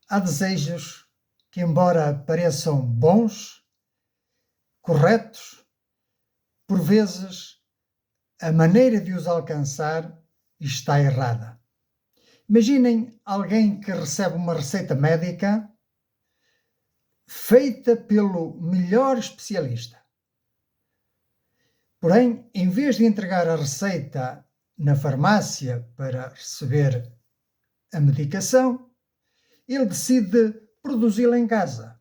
Há desejos que, embora pareçam bons, corretos, por vezes a maneira de os alcançar está errada. Imaginem alguém que recebe uma receita médica feita pelo melhor especialista. Porém, em vez de entregar a receita na farmácia para receber a medicação, ele decide produzi-la em casa.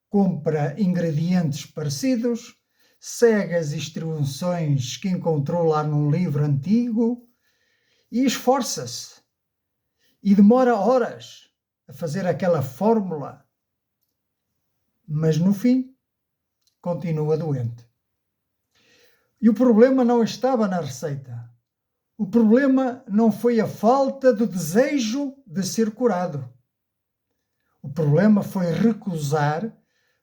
Compra ingredientes parecidos, segue as instruções que encontrou lá num livro antigo e esforça-se. E demora horas a fazer aquela fórmula, mas no fim continua doente. E o problema não estava na receita. O problema não foi a falta do desejo de ser curado. O problema foi recusar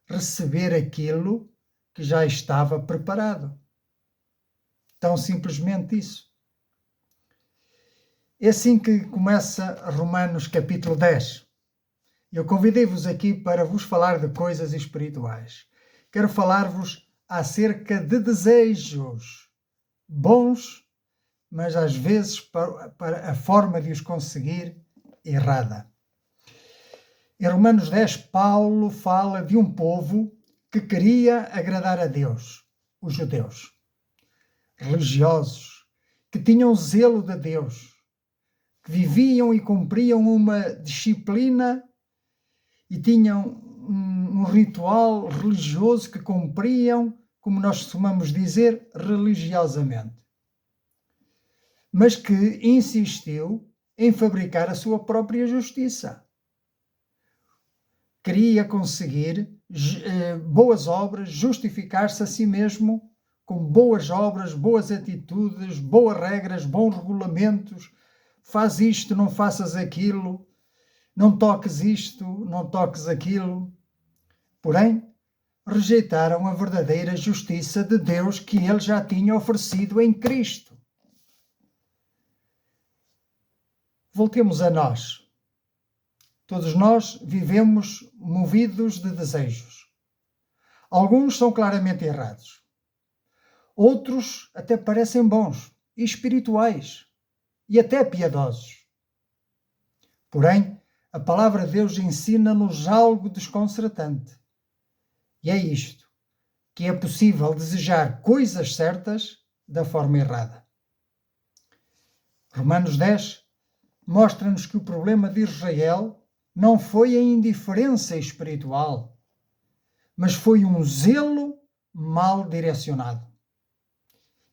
receber aquilo que já estava preparado. Tão simplesmente isso. É assim que começa Romanos capítulo 10. Eu convidei-vos aqui para vos falar de coisas espirituais. Quero falar-vos acerca de desejos bons, mas às vezes para a forma de os conseguir errada. Em Romanos 10, Paulo fala de um povo que queria agradar a Deus, os judeus, religiosos, que tinham zelo de Deus, que viviam e cumpriam uma disciplina e tinham um ritual religioso que cumpriam, como nós costumamos dizer, religiosamente. Mas que insistiu em fabricar a sua própria justiça. Queria conseguir boas obras, justificar-se a si mesmo com boas obras, boas atitudes, boas regras, bons regulamentos. Faz isto, não faças aquilo, não toques isto, não toques aquilo. Porém, rejeitaram a verdadeira justiça de Deus que ele já tinha oferecido em Cristo. Voltemos a nós. Todos nós vivemos movidos de desejos. Alguns são claramente errados. Outros até parecem bons e espirituais e até piedosos. Porém, a palavra de Deus ensina-nos algo desconcertante. E é isto, que é possível desejar coisas certas da forma errada. Romanos 10 mostra-nos que o problema de Israel não foi a indiferença espiritual, mas foi um zelo mal direcionado.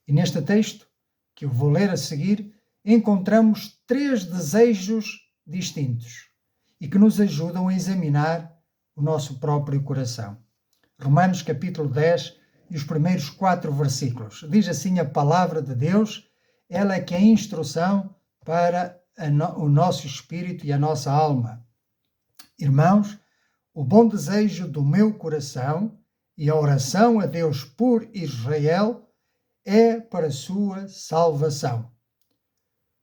E neste texto, que eu vou ler a seguir, encontramos 3 desejos distintos e que nos ajudam a examinar o nosso próprio coração. Romanos capítulo 10 e os primeiros 4 versículos. Diz assim a palavra de Deus, ela é que é a instrução para o nosso espírito e a nossa alma. Irmãos, o bom desejo do meu coração e a oração a Deus por Israel é para a sua salvação.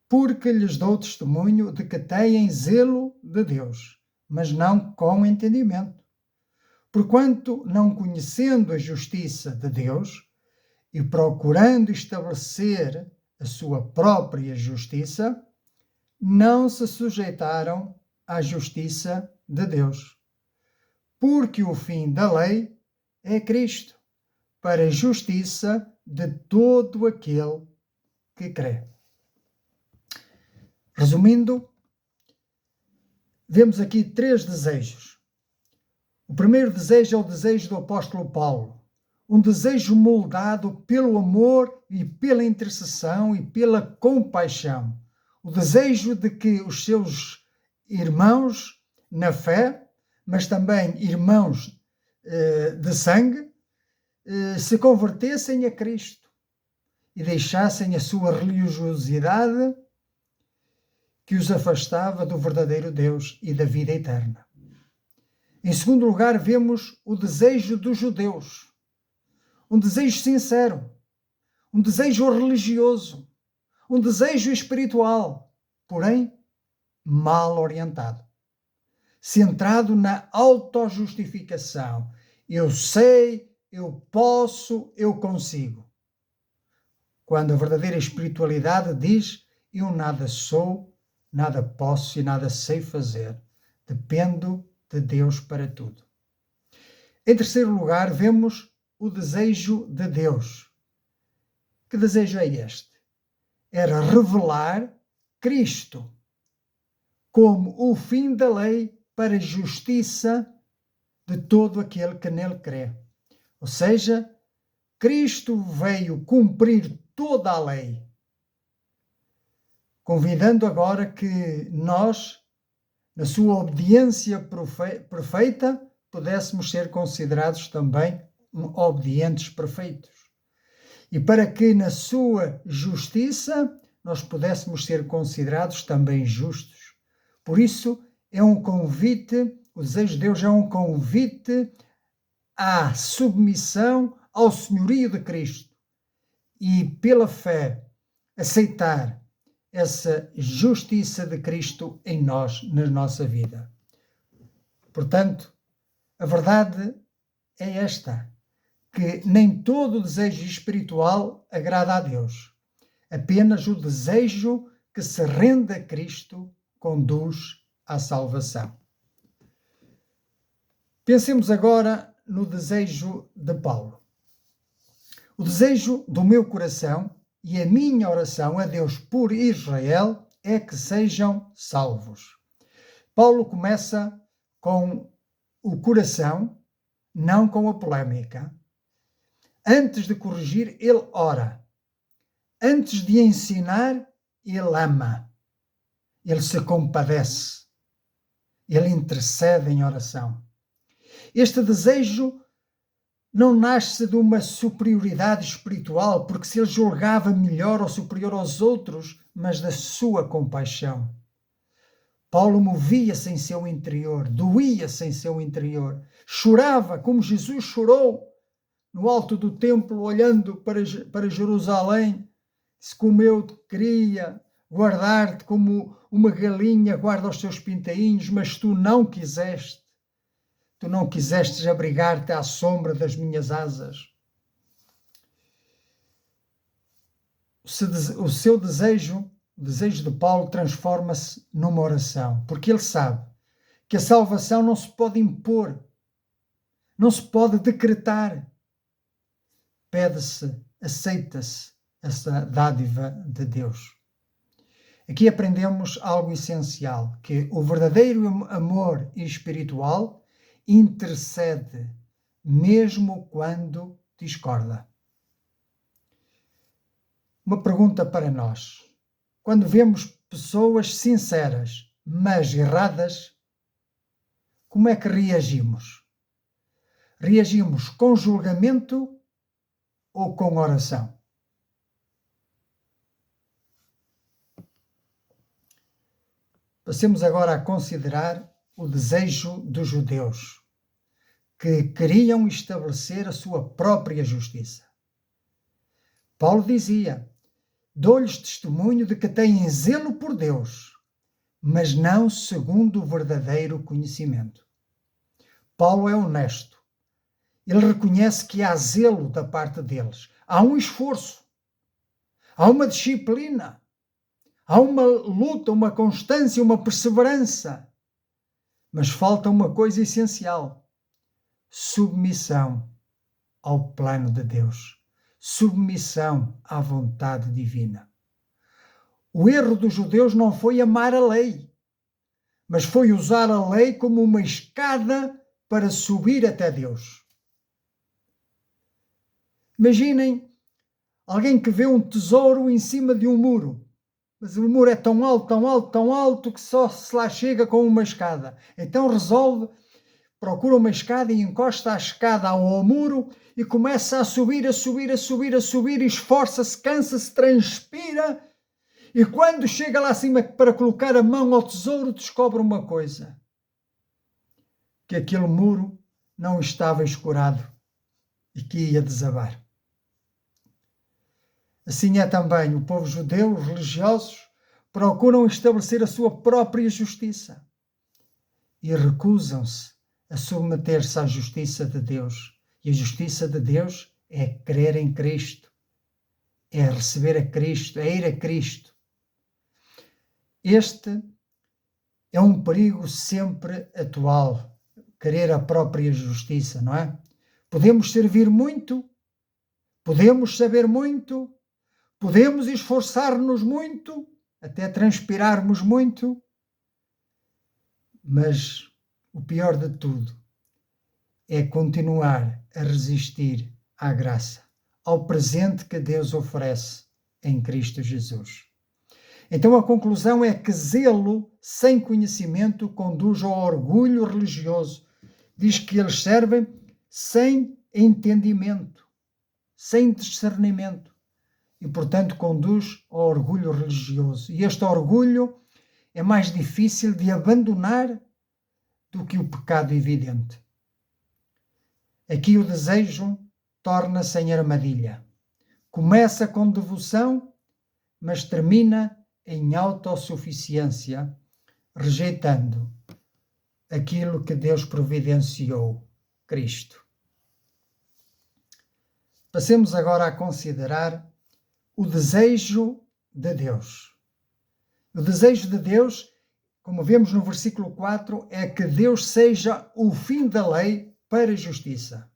Porque lhes dou testemunho de que têm zelo de Deus, mas não com entendimento. Porquanto, não conhecendo a justiça de Deus e procurando estabelecer a sua própria justiça, não se sujeitaram à justiça de Deus. Porque o fim da lei é Cristo, para a justiça de todo aquele que crê. Resumindo, vemos aqui 3 desejos. O primeiro desejo é o desejo do apóstolo Paulo, um desejo moldado pelo amor e pela intercessão e pela compaixão. O desejo de que os seus irmãos na fé, mas também irmãos de sangue, se convertessem a Cristo e deixassem a sua religiosidade que os afastava do verdadeiro Deus e da vida eterna. Em segundo lugar, vemos o desejo dos judeus, um desejo sincero, um desejo religioso, um desejo espiritual, porém mal orientado. centrado na autojustificação. Eu sei, eu posso, eu consigo. Quando a verdadeira espiritualidade diz: eu nada sou, nada posso e nada sei fazer. Dependo de Deus para tudo. Em terceiro lugar, vemos o desejo de Deus. Que desejo é este? Era revelar Cristo como o fim da lei para a justiça de todo aquele que nele crê. Ou seja, Cristo veio cumprir toda a lei, convidando agora que nós, na sua obediência perfeita, pudéssemos ser considerados também obedientes perfeitos. E para que na sua justiça nós pudéssemos ser considerados também justos. Por isso, é um convite, o desejo de Deus é um convite à submissão ao senhorio de Cristo e, pela fé, aceitar essa justiça de Cristo em nós, na nossa vida. Portanto, a verdade é esta, que nem todo o desejo espiritual agrada a Deus. Apenas o desejo que se rende a Cristo conduz à salvação. Pensemos agora no desejo de Paulo. O desejo do meu coração e a minha oração a Deus por Israel é que sejam salvos. Paulo começa com o coração, não com a polémica. Antes de corrigir, ele ora. Antes de ensinar, ele ama. Ele se compadece. Ele intercede em oração. Este desejo não nasce de uma superioridade espiritual, porque se ele julgava melhor ou superior aos outros, mas da sua compaixão. Paulo movia-se em seu interior, doía-se em seu interior, chorava como Jesus chorou no alto do templo, olhando para Jerusalém. Se como eu queria guardar-te como uma galinha guarda os seus pintainhos, mas tu não quiseste. Tu não quisestes abrigar-te à sombra das minhas asas. O seu desejo, o desejo de Paulo, transforma-se numa oração, porque ele sabe que a salvação não se pode impor, não se pode decretar. Pede-se, aceita-se essa dádiva de Deus. Aqui aprendemos algo essencial, que o verdadeiro amor espiritual intercede, mesmo quando discorda. Uma pergunta para nós. Quando vemos pessoas sinceras, mas erradas, como é que reagimos? Reagimos com julgamento ou com oração? Passemos agora a considerar o desejo dos judeus, que queriam estabelecer a sua própria justiça. Paulo dizia: dou-lhes testemunho de que têm zelo por Deus, mas não segundo o verdadeiro conhecimento. Paulo é honesto. Ele reconhece que há zelo da parte deles. Há um esforço, há uma disciplina, há uma luta, uma constância, uma perseverança. Mas falta uma coisa essencial: submissão ao plano de Deus, submissão à vontade divina. O erro dos judeus não foi amar a lei, mas foi usar a lei como uma escada para subir até Deus. Imaginem alguém que vê um tesouro em cima de um muro, mas o muro é tão alto, tão alto, tão alto que só se lá chega com uma escada. Então procura uma escada e encosta a escada ao muro e começa a subir, a subir, a subir, a subir, esforça-se, cansa-se, transpira. E quando chega lá acima para colocar a mão ao tesouro, descobre uma coisa: que aquele muro não estava escurado e que ia desabar. Assim é também o povo judeu, os religiosos, procuram estabelecer a sua própria justiça. e recusam-se a submeter-se à justiça de Deus. E a justiça de Deus é crer em Cristo, é receber a Cristo, é ir a Cristo. Este é um perigo sempre atual, querer a própria justiça, não é? Podemos servir muito, podemos saber muito, podemos esforçar-nos muito, até transpirarmos muito, mas o pior de tudo é continuar a resistir à graça, ao presente que Deus oferece em Cristo Jesus. Então a conclusão é que zelo sem conhecimento conduz ao orgulho religioso. Diz que eles servem sem entendimento, sem discernimento e, portanto, conduz ao orgulho religioso. E este orgulho é mais difícil de abandonar do que o pecado evidente. Aqui o desejo torna-se em armadilha. Começa com devoção, mas termina em autossuficiência, rejeitando aquilo que Deus providenciou, Cristo. Passemos agora a considerar o desejo de Deus. O desejo de Deus, como vemos no versículo 4, é que Deus seja o fim da lei para a justiça.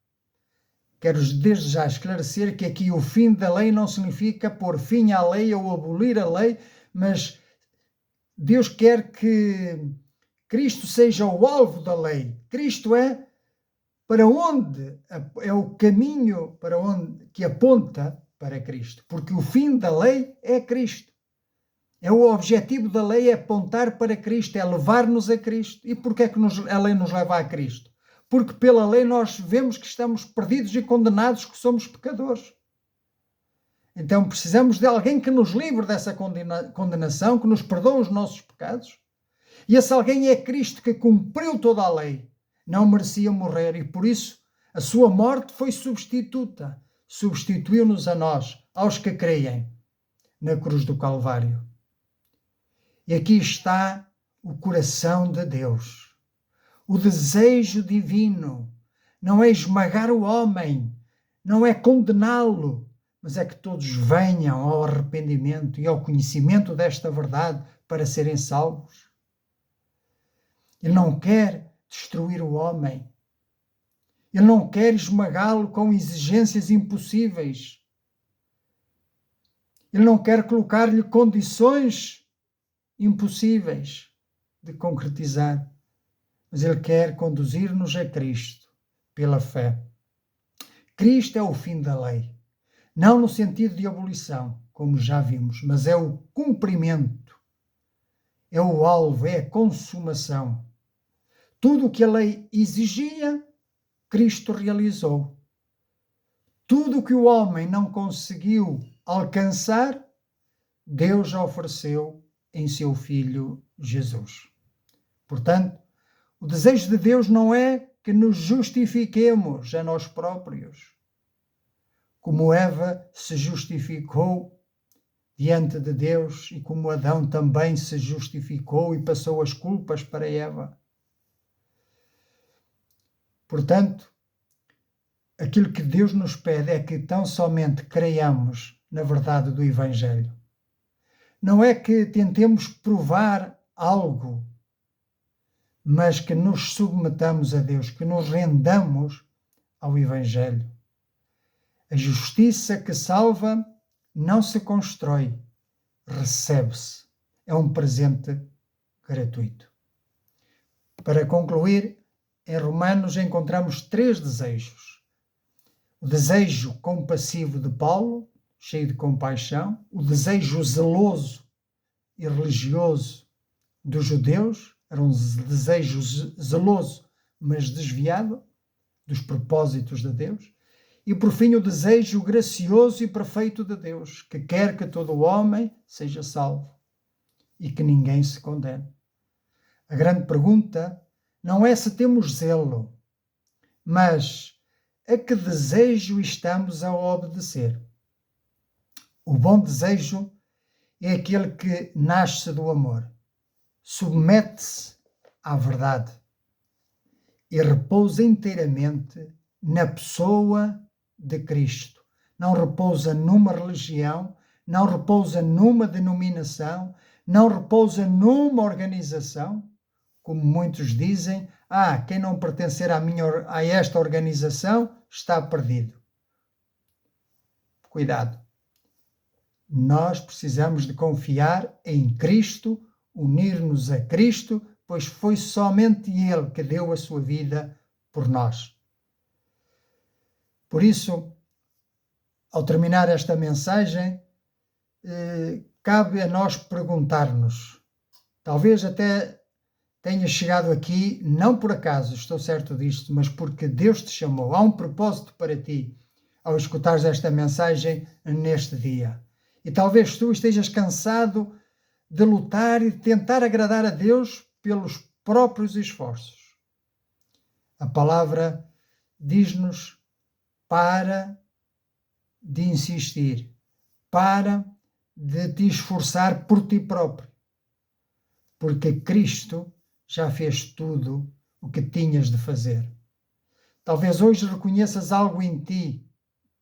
Quero desde já esclarecer que aqui o fim da lei não significa pôr fim à lei ou abolir a lei, mas Deus quer que Cristo seja o alvo da lei. Cristo é para onde é o caminho para onde que aponta para Cristo, porque o fim da lei é Cristo. É o objetivo da lei, é apontar para Cristo, é levar-nos a Cristo. E porquê é que a lei nos leva a Cristo? Porque pela lei nós vemos que estamos perdidos e condenados, que somos pecadores. Então precisamos de alguém que nos livre dessa condenação, que nos perdoe os nossos pecados. E esse alguém é Cristo, que cumpriu toda a lei. Não merecia morrer e por isso a sua morte foi substituta. Substituiu-nos a nós, aos que creem, na cruz do Calvário. E aqui está o coração de Deus. O desejo divino não é esmagar o homem, não é condená-lo, mas é que todos venham ao arrependimento e ao conhecimento desta verdade para serem salvos. Ele não quer destruir o homem. Ele não quer esmagá-lo com exigências impossíveis. Ele não quer colocar-lhe condições impossíveis de concretizar. Mas ele quer conduzir-nos a Cristo pela fé. Cristo é o fim da lei. Não no sentido de abolição, como já vimos, mas é o cumprimento. É o alvo, é a consumação. Tudo o que a lei exigia, Cristo realizou. Tudo o que o homem não conseguiu alcançar, Deus ofereceu em seu Filho Jesus. Portanto, o desejo de Deus não é que nos justifiquemos a nós próprios, como Eva se justificou diante de Deus e como Adão também se justificou e passou as culpas para Eva. Portanto, aquilo que Deus nos pede é que tão somente creiamos na verdade do Evangelho. Não é que tentemos provar algo, mas que nos submetamos a Deus, que nos rendamos ao Evangelho. A justiça que salva não se constrói, recebe-se. É um presente gratuito. Para concluir, em Romanos encontramos 3 desejos. O desejo compassivo de Paulo, cheio de compaixão, o desejo zeloso e religioso dos judeus, era um desejo zeloso, mas desviado dos propósitos de Deus, e por fim o desejo gracioso e perfeito de Deus, que quer que todo homem seja salvo e que ninguém se condene. A grande pergunta não é se temos zelo, mas a que desejo estamos a obedecer. O bom desejo é aquele que nasce do amor, submete-se à verdade e repousa inteiramente na pessoa de Cristo. Não repousa numa religião, não repousa numa denominação, não repousa numa organização, como muitos dizem, quem não pertencer a esta organização está perdido. Cuidado. Nós precisamos de confiar em Cristo, unir-nos a Cristo, pois foi somente Ele que deu a sua vida por nós. Por isso, ao terminar esta mensagem, cabe a nós perguntar-nos, talvez até tenhas chegado aqui, não por acaso, estou certo disto, mas porque Deus te chamou. Há um propósito para ti ao escutares esta mensagem neste dia. E talvez tu estejas cansado de lutar e de tentar agradar a Deus pelos próprios esforços. A palavra diz-nos: para de insistir, para de te esforçar por ti próprio, porque Cristo já fez tudo o que tinhas de fazer. Talvez hoje reconheças algo em ti,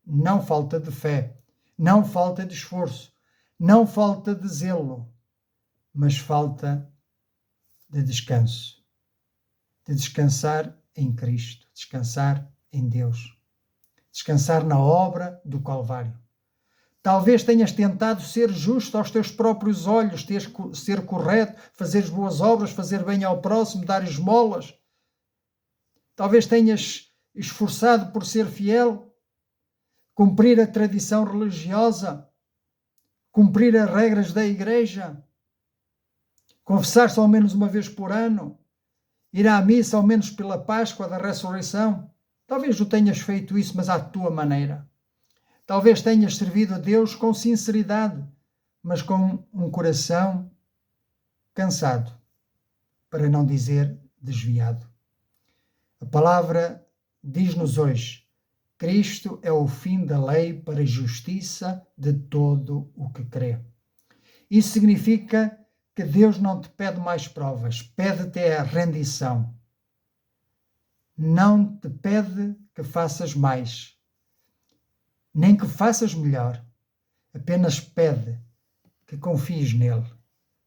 não falta de fé, não falta de esforço, não falta de zelo, mas falta de descanso, de descansar em Cristo, descansar em Deus, descansar na obra do Calvário. Talvez tenhas tentado ser justo aos teus próprios olhos, ser correto, fazer boas obras, fazer bem ao próximo, dar esmolas. Talvez tenhas esforçado por ser fiel, cumprir a tradição religiosa, cumprir as regras da igreja, confessar-se ao menos uma vez por ano, ir à missa ao menos pela Páscoa da Ressurreição. Talvez tu tenhas feito isso, mas à tua maneira. Talvez tenhas servido a Deus com sinceridade, mas com um coração cansado, para não dizer desviado. A palavra diz-nos hoje: Cristo é o fim da lei para a justiça de todo o que crê. Isso significa que Deus não te pede mais provas, pede-te a rendição. Não te pede que faças mais, nem que faças melhor, apenas pede que confies nele,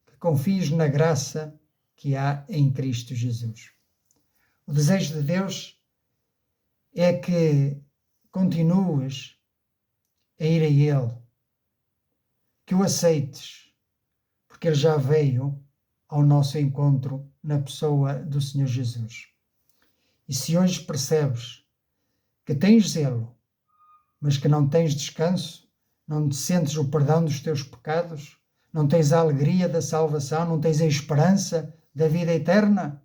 que confies na graça que há em Cristo Jesus. O desejo de Deus é que continues a ir a Ele, que o aceites, porque Ele já veio ao nosso encontro na pessoa do Senhor Jesus. E se hoje percebes que tens zelo, mas que não tens descanso, não sentes o perdão dos teus pecados, não tens a alegria da salvação, não tens a esperança da vida eterna,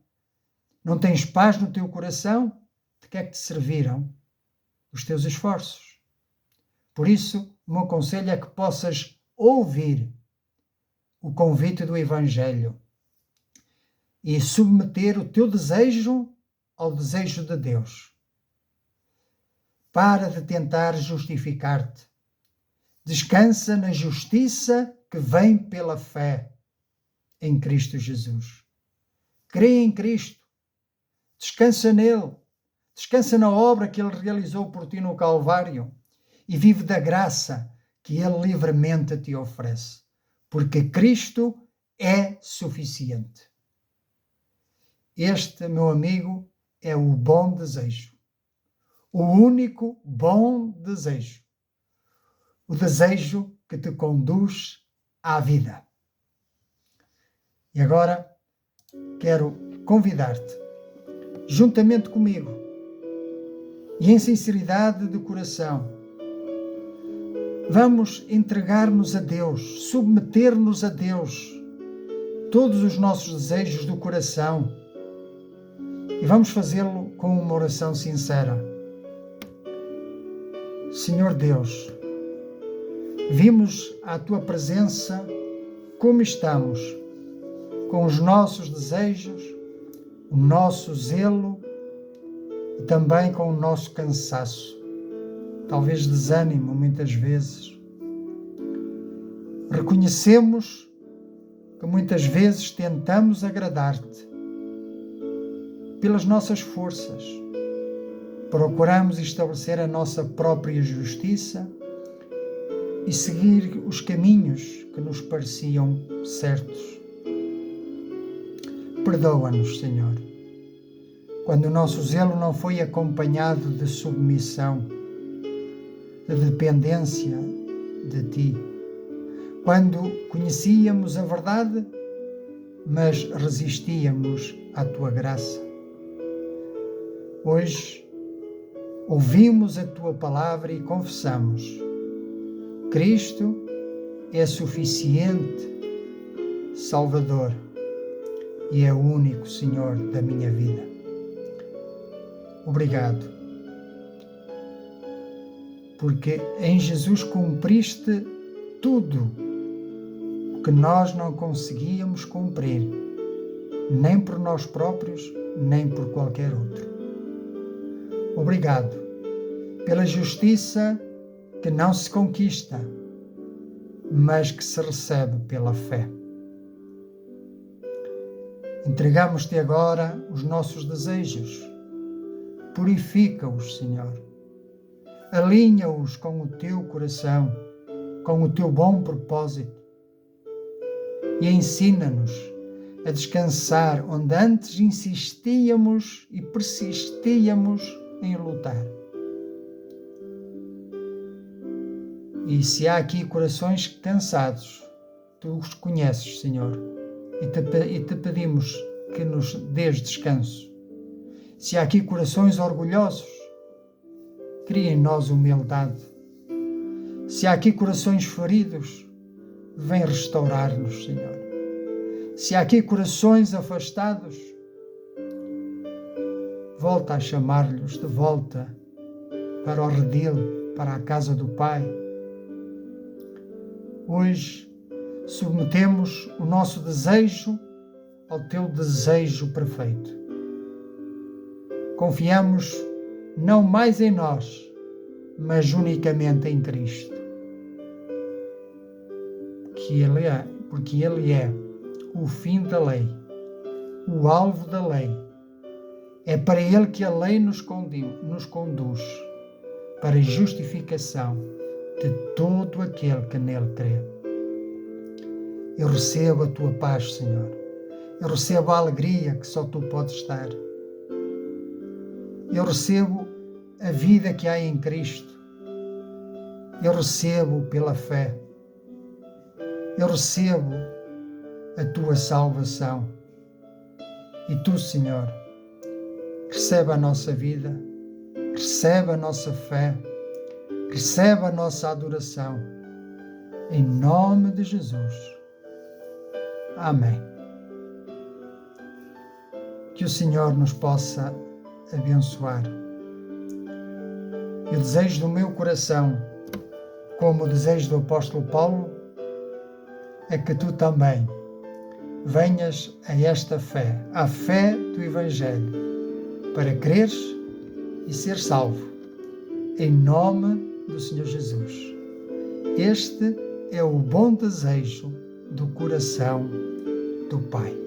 não tens paz no teu coração, de que é que te serviram os teus esforços? Por isso, o meu conselho é que possas ouvir o convite do Evangelho e submeter o teu desejo ao desejo de Deus. Para de tentar justificar-te. Descansa na justiça que vem pela fé em Cristo Jesus. Crê em Cristo. Descansa nele. Descansa na obra que Ele realizou por ti no Calvário e vive da graça que Ele livremente te oferece. Porque Cristo é suficiente. Este, meu amigo, é o bom desejo. O único bom desejo. O desejo que te conduz à vida. E agora quero convidar-te, juntamente comigo, e em sinceridade de coração, vamos entregar-nos a Deus, submeter-nos a Deus, todos os nossos desejos do coração, e vamos fazê-lo com uma oração sincera. Senhor Deus, vimos à Tua presença como estamos, com os nossos desejos, o nosso zelo e também com o nosso cansaço, talvez desânimo muitas vezes. Reconhecemos que muitas vezes tentamos agradar-te, pelas nossas forças. Procuramos estabelecer a nossa própria justiça e seguir os caminhos que nos pareciam certos. Perdoa-nos, Senhor, quando o nosso zelo não foi acompanhado de submissão, de dependência de Ti. Quando conhecíamos a verdade, mas resistíamos à Tua graça. Hoje, ouvimos a Tua palavra e confessamos: Cristo é suficiente Salvador e é o único Senhor da minha vida. Obrigado, porque em Jesus cumpriste tudo o que nós não conseguíamos cumprir, nem por nós próprios, nem por qualquer outro. Obrigado pela justiça que não se conquista, mas que se recebe pela fé. Entregamos-te agora os nossos desejos. Purifica-os, Senhor. Alinha-os com o teu coração, com o teu bom propósito. E ensina-nos a descansar onde antes insistíamos e persistíamos em lutar. E se há aqui corações cansados, Tu os conheces, Senhor, e te pedimos que nos dês descanso. Se há aqui corações orgulhosos, cria em nós humildade. Se há aqui corações feridos, vem restaurar-nos, Senhor. Se há aqui corações afastados, volta a chamar-lhes de volta para o redil, para a casa do Pai. Hoje submetemos o nosso desejo ao Teu desejo perfeito. Confiamos não mais em nós, mas unicamente em Cristo. Porque Ele é o fim da lei, o alvo da lei. É para Ele que a lei nos conduz para a justificação de todo aquele que nele crê. Eu recebo a Tua paz, Senhor. Eu recebo a alegria que só Tu podes dar. Eu recebo a vida que há em Cristo. Eu recebo pela fé. Eu recebo a Tua salvação. E Tu, Senhor, recebe a nossa vida, recebe a nossa fé, recebe a nossa adoração. Em nome de Jesus. Amém. Que o Senhor nos possa abençoar. E o desejo do meu coração, como o desejo do apóstolo Paulo, é que tu também venhas a esta fé, à fé do Evangelho, para creres e ser salvo, em nome do Senhor Jesus. Este é o bom desejo do coração do Pai.